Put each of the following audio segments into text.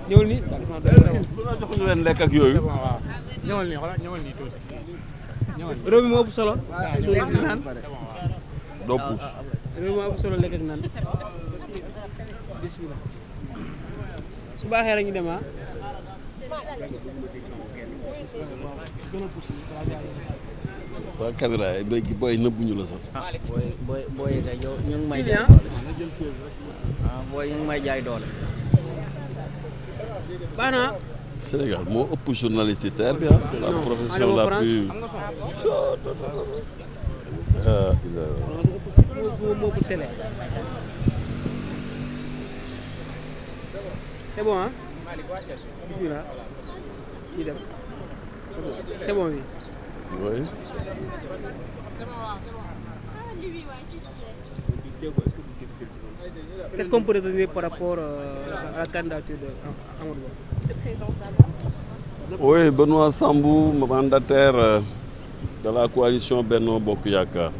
ñëwal nii joxuñu leen lekk ak yooyu. waaw ñëwal nii xoolal ñëwal nii tuuti réew mi moo ëpp solo lekk ak naan doo puus. réew mi moo ëpp solo lekk ak naan bismillah su baaxee rek ñu dem waaw caméra yi booy nëbbuñu la sax. booy kay yow ñu ngi may jaay doole. booy ñu ngi may jaay doole. baax na. Sénégal moo ëpp journaliste yi terre bi ah. C'est la profession la plus. moo ëpp télé. c'est bon ah. bismillah. ñu dem. c'est bon oui. Oui. Qu'est-ce qu'on peut retenir par rapport à la candidature d'Amadou Ba? Oui, Benoît Sambou, mandataire de la coalition Benno Bokk Yakaar.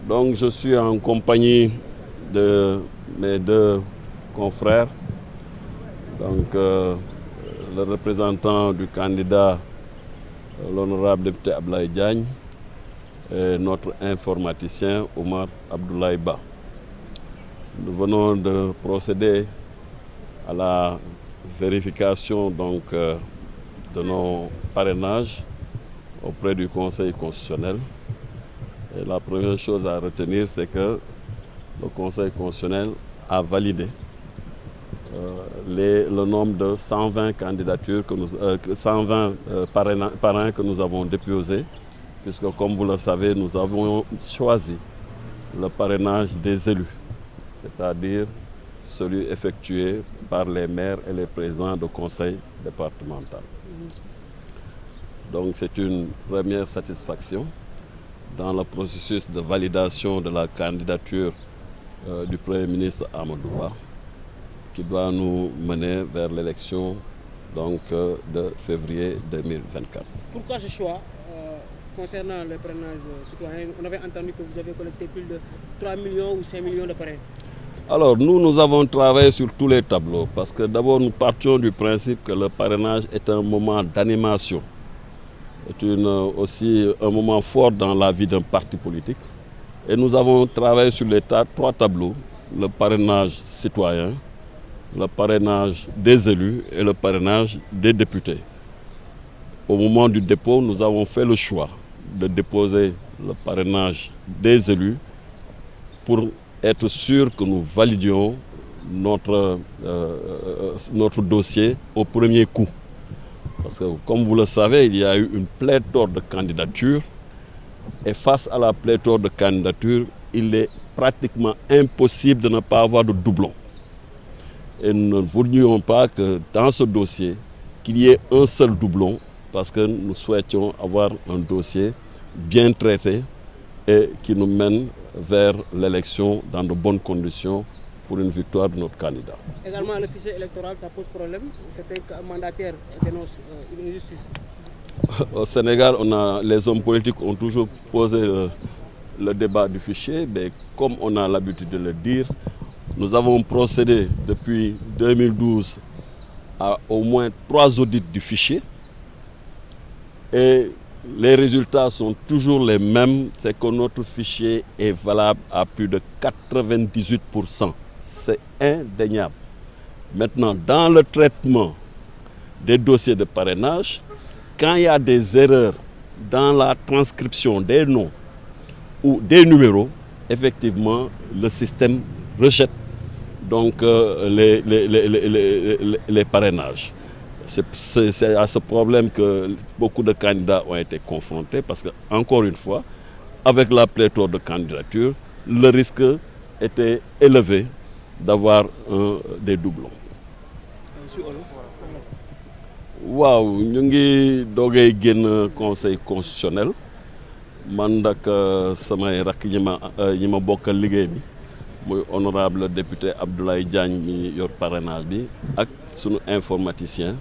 Donc je suis en compagnie de mes deux confrères. Donc le représentant du candidat, l'honorable député Abdoulaye Diagne, et notre informaticien Omar Abdoulaye Ba. Nous venons de procéder à la vérification donc, de nos parrainages auprès du Conseil constitutionnel. Et la première chose à retenir, c'est que le Conseil constitutionnel a validé le nombre de 120 candidatures, 120 parrains que nous avons déposés, puisque comme vous le savez, nous avons choisi le parrainage des élus, c'est-à-dire celui effectué par les maires et les présidents de conseil départemental. Donc c'est une première satisfaction dans le processus de validation de la candidature du Premier ministre Amadou Ba, qui doit nous mener vers l'élection donc, de février 2024. Pourquoi ce choix concernant le parrainage citoyen? On avait entendu que vous avez collecté plus de 3 millions ou 5 millions de parrains. Alors nous avons travaillé sur tous les tableaux parce que d'abord nous partions du principe que le parrainage est un moment d'animation. C'est aussi un moment fort dans la vie d'un parti politique. Et nous avons travaillé sur les trois tableaux, le parrainage citoyen, le parrainage des élus et le parrainage des députés. Au moment du dépôt, nous avons fait le choix de déposer le parrainage des élus pour être sûr que nous validions notre dossier au premier coup. Parce que, comme vous le savez, il y a eu une pléthore de candidatures et face à la pléthore de candidatures, il est pratiquement impossible de ne pas avoir de doublons. Et nous ne voulions pas que dans ce dossier, qu'il y ait un seul doublon parce que nous souhaitions avoir un dossier bien traité et qui nous mène vers l'élection dans de bonnes conditions pour une victoire de notre candidat. Également, le fichier électoral, ça pose problème. C'était qu'un mandataire dénonce une injustice. Au Sénégal, les hommes politiques ont toujours posé le débat du fichier, mais comme on a l'habitude de le dire, nous avons procédé depuis 2012 à au moins 3 audits du fichier et les résultats sont toujours les mêmes, c'est que notre fichier est valable à plus de 98%. C'est indéniable. Maintenant, dans le traitement des dossiers de parrainage, quand il y a des erreurs dans la transcription des noms ou des numéros, effectivement, le système rejette donc les parrainages. C'est à ce problème que beaucoup de candidats ont été confrontés parce que, encore une fois, avec la pléthore de candidatures, le risque était élevé d'avoir des doublons. waaw ñu ngi doogay génn conseil constitutionnel man nag samay rakk ñi ma bokkal liggéey bi muy honorable député Abdoulaye Diagne mi yor parrainage bi ak sunu informaticien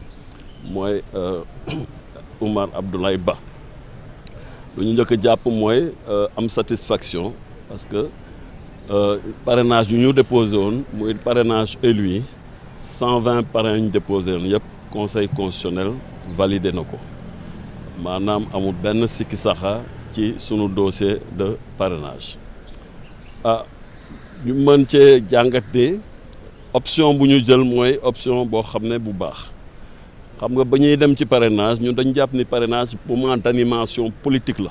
mooy Omar Abdoulaye Ba lu ñu njëkk a jàpp mooy am satisfaction parce que parrainage yu ñu déposé woon muy parrainage élu yi 120 parrains ñu déposé woon yëpp conseil constitutionnel validé na ko maanaam amul benn sikki saxa ci sunu dossier de parrainage ñu mën cee jàngat ne option bu ñu jël mooy option boo xam ne bu baax xam nga ba ñuy dem ci parrainage ñun dañu jàpp ni parrainage moment d'animation politique la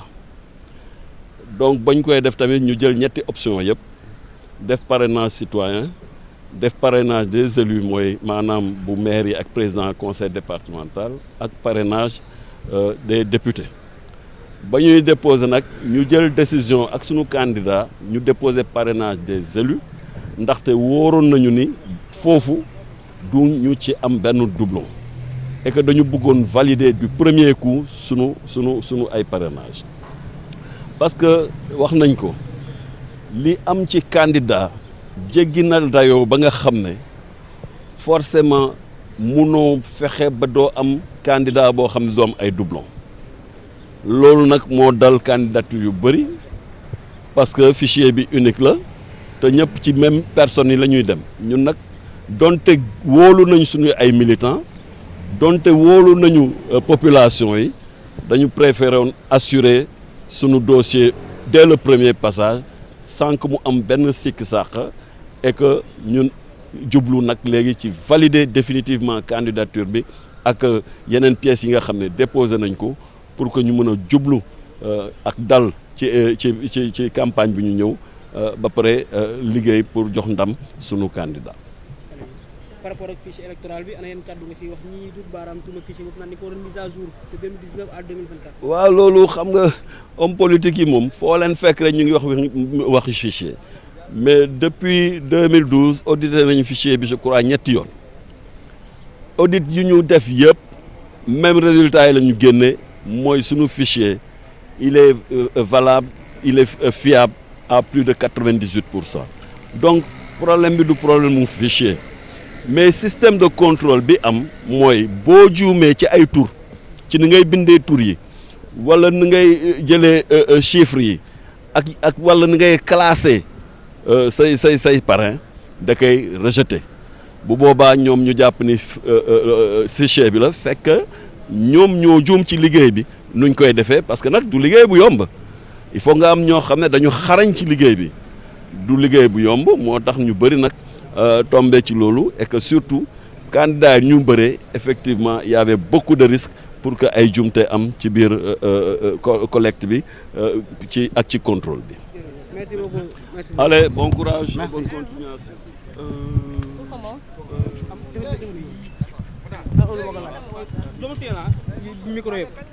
donc bañ koy def tamit ñu jël ñetti option yëpp def parrainage citoyen def parrainage des élus mooy maanaam bu maire yi ak président conseil départemental ak parrainage des députés ba ñuy déposer nag ñu jël décision ak sunu candidat ñu déposer parrainage des élus ndaxte wóoroon nañu ni foofu du ñu ci am benn doublon et que dañu bëggoon valider du premier coup sunu ay parrainage parce que wax nañ ko li am ci candidat jéggi na dayoo ba nga xam ne forcément munoo fexe ba doo am candidat boo xam ne doo am ay doublon loolu nag moo dal candidature yu bëri parce que fichier bi unique la te ñëpp ci même personne yi la ñuy dem ñun nag donte wóolu nañ suñu ay militants donte wóolu nañu population yi dañu préféré woon assurer suñu dossier dès le premier passage sans que mu am benn sikki sàq et que ñun jublu nag léegi ci valider définitivement candidature bi ak yeneen pièces yi nga xam ne déposé nañ ko pour que ñu mën a jublu ak dal ci campagne bi ñu ñëw ba pare liggéey pour jox ndam sunu candidat. par rapport ak fichier électoral bi ana yeen kàddu nga si wax ñi dut baaraam tuuma fichier boobu naan ni ko war a mise à jour de 2019 à 2024. waaw loolu xam nga homme politique yi moom foo leen fekk rek ñu ngi wax fichier mais depuis 2012 audité nañu fichier bi je crois ñetti yoon audit yu ñu def yëpp même résultat yi la ñu génne mooy sunu fichier il est valable il est fiable à plus de 98%. Donc problème bi du problème mu fichier mais système de contrôle bi am mooy boo juumee ci ay tur ci ni ngay bindee tur yi wala ni ngay jëlee chiffres yi ak wala ni ngay classer say parrain da koy rejeter bu boobaa ñoom ñu jàpp ni fichier bi la fekk ñoom ñoo juum ci liggéey bi nuñ koy defee parce que nag du liggéey bu yomb il faut nga am ñoo xam ne dañu xarañ ci liggéey bi du liggéey bu yomb moo tax ñu bëri nag tombé ci loolu et que surtout candidat yi ñu bëree effectivement il y avait beaucoup de risques pour que ay jumte am ci biir collecte bi ci ak ci contrôle bi. Merci beaucoup. Merci. Allez, bon courage, bonne continuation. Micro yëpp